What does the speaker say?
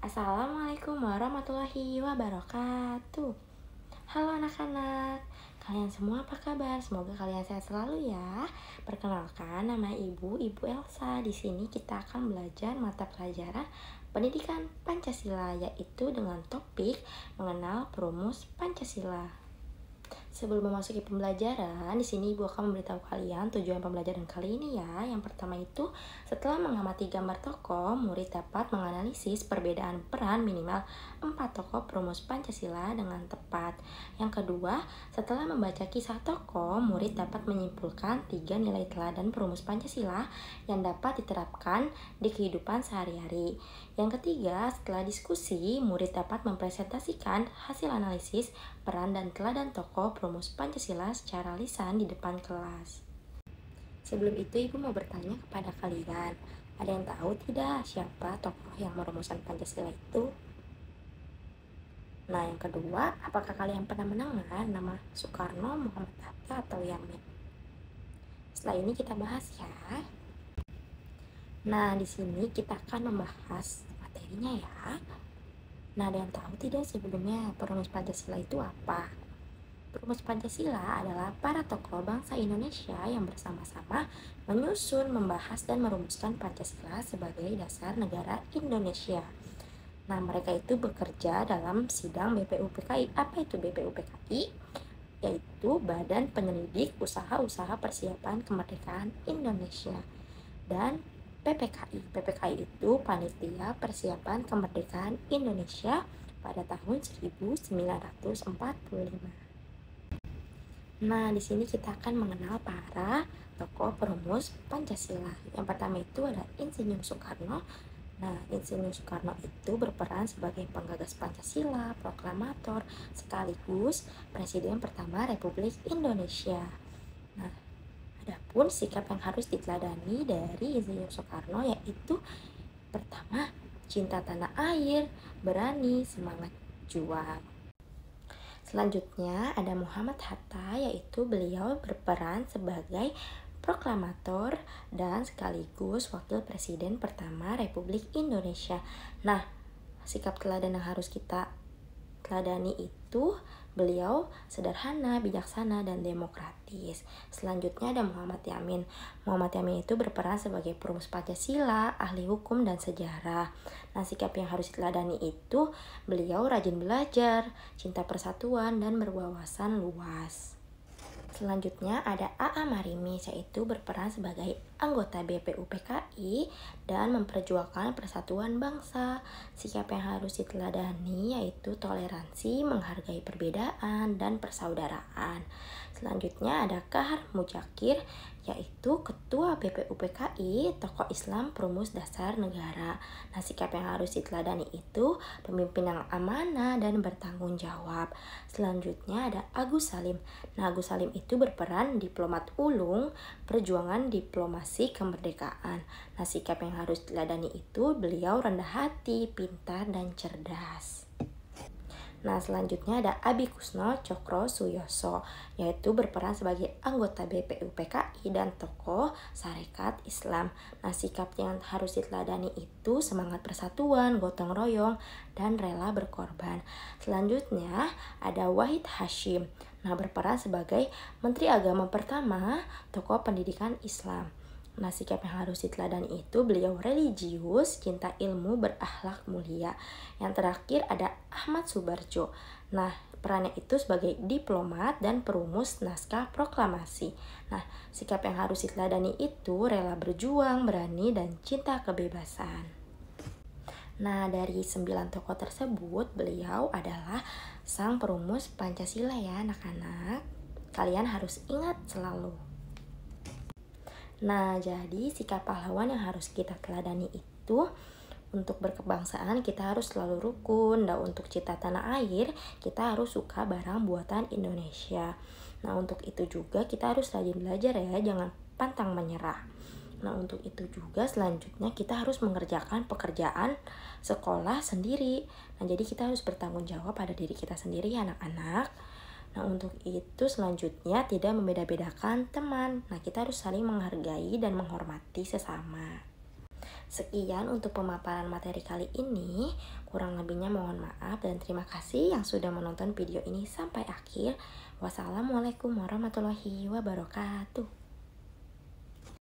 Assalamualaikum warahmatullahi wabarakatuh. Halo anak-anak, kalian semua apa kabar? Semoga kalian sehat selalu ya. Perkenalkan, nama Ibu Elsa. Di sini kita akan belajar mata pelajaran Pendidikan Pancasila, yaitu dengan topik mengenal perumus Pancasila. Sebelum memasuki pembelajaran, di sini Ibu akan memberitahu kalian tujuan pembelajaran kali ini ya. Yang pertama itu, setelah mengamati gambar tokoh, murid dapat menganalisis perbedaan peran minimal 4 tokoh perumus Pancasila dengan tepat. Yang kedua, setelah membaca kisah tokoh, murid dapat menyimpulkan 3 nilai teladan perumus Pancasila yang dapat diterapkan di kehidupan sehari-hari. Yang ketiga, setelah diskusi, murid dapat mempresentasikan hasil analisis peran dan teladan tokoh perumus Pancasila secara lisan di depan kelas. Sebelum itu, Ibu mau bertanya kepada kalian, ada yang tahu tidak siapa tokoh yang merumuskan Pancasila itu? Nah, yang kedua, apakah kalian pernah mendengar nama Soekarno, Muhammad Hatta, atau Yamin? Setelah ini kita bahas ya. Nah, di sini kita akan membahas materinya ya. Nah, ada yang tahu tidak sebelumnya perumus Pancasila itu apa? Perumus Pancasila adalah para tokoh bangsa Indonesia yang bersama-sama menyusun, membahas, dan merumuskan Pancasila sebagai dasar negara Indonesia. Nah, mereka itu bekerja dalam sidang BPUPKI. Apa itu BPUPKI? Yaitu Badan Penyelidik Usaha-Usaha Persiapan Kemerdekaan Indonesia. Dan PPKI itu Panitia Persiapan Kemerdekaan Indonesia pada tahun 1945. Nah, di sini kita akan mengenal para tokoh perumus Pancasila. Yang pertama itu ada Insinyur Soekarno. Nah, Insinyur Soekarno itu berperan sebagai penggagas Pancasila, proklamator, sekaligus Presiden pertama Republik Indonesia. Nah, adapun sikap yang harus diteladani dari Insinyur Soekarno yaitu pertama, cinta tanah air, berani, semangat juang. Selanjutnya ada Muhammad Hatta, yaitu beliau berperan sebagai proklamator dan sekaligus wakil presiden pertama Republik Indonesia. Nah, sikap teladan yang harus kita teladani itu beliau sederhana, bijaksana, dan demokratis. Selanjutnya ada Muhammad Yamin. Muhammad Yamin itu berperan sebagai perumus Pancasila, ahli hukum dan sejarah. Nah, sikap yang harus diteladani itu beliau rajin belajar, cinta persatuan, dan berwawasan luas. Selanjutnya ada A.A. Marimis, yaitu berperan sebagai anggota BPUPKI dan memperjuangkan persatuan bangsa. Sikap yang harus diteladani yaitu toleransi, menghargai perbedaan, dan persaudaraan. Selanjutnya ada Kahar Muzakir, yaitu ketua BPUPKI, tokoh Islam perumus dasar negara. Nah, sikap yang harus diteladani itu pemimpin yang amanah dan bertanggung jawab. Selanjutnya ada Agus Salim. Nah, Agus Salim itu berperan diplomat ulung, perjuangan diplomasi kemerdekaan. Nah, sikap yang harus diteladani itu beliau rendah hati, pintar, dan cerdas. Nah, selanjutnya ada Abi Kusno Cokro Suyoso, yaitu berperan sebagai anggota BPUPKI dan tokoh Sarekat Islam. Nah, sikap yang harus diteladani itu semangat persatuan, gotong royong, dan rela berkorban. Selanjutnya ada Wahid Hasyim. Nah, berperan sebagai Menteri Agama pertama, tokoh pendidikan Islam. Nah, sikap yang harus diteladani itu beliau religius, cinta ilmu, berakhlak mulia. Yang terakhir ada Ahmad Subarjo. Nah, perannya itu sebagai diplomat dan perumus naskah proklamasi. Nah, sikap yang harus diteladani itu rela berjuang, berani, dan cinta kebebasan. Nah, dari 9 tokoh tersebut, beliau adalah sang perumus Pancasila ya anak-anak. Kalian harus ingat selalu. Nah, jadi sikap pahlawan yang harus kita teladani itu untuk berkebangsaan kita harus selalu rukun, dan untuk cinta tanah air kita harus suka barang buatan Indonesia. Nah, untuk itu juga kita harus rajin belajar ya, jangan pantang menyerah. Nah, untuk itu juga selanjutnya kita harus mengerjakan pekerjaan sekolah sendiri. Nah, jadi kita harus bertanggung jawab pada diri kita sendiri ya anak-anak. Nah, untuk itu selanjutnya tidak membeda-bedakan teman. Nah, kita harus saling menghargai dan menghormati sesama. Sekian untuk pemaparan materi kali ini. Kurang lebihnya mohon maaf dan terima kasih yang sudah menonton video ini sampai akhir. Wassalamualaikum warahmatullahi wabarakatuh.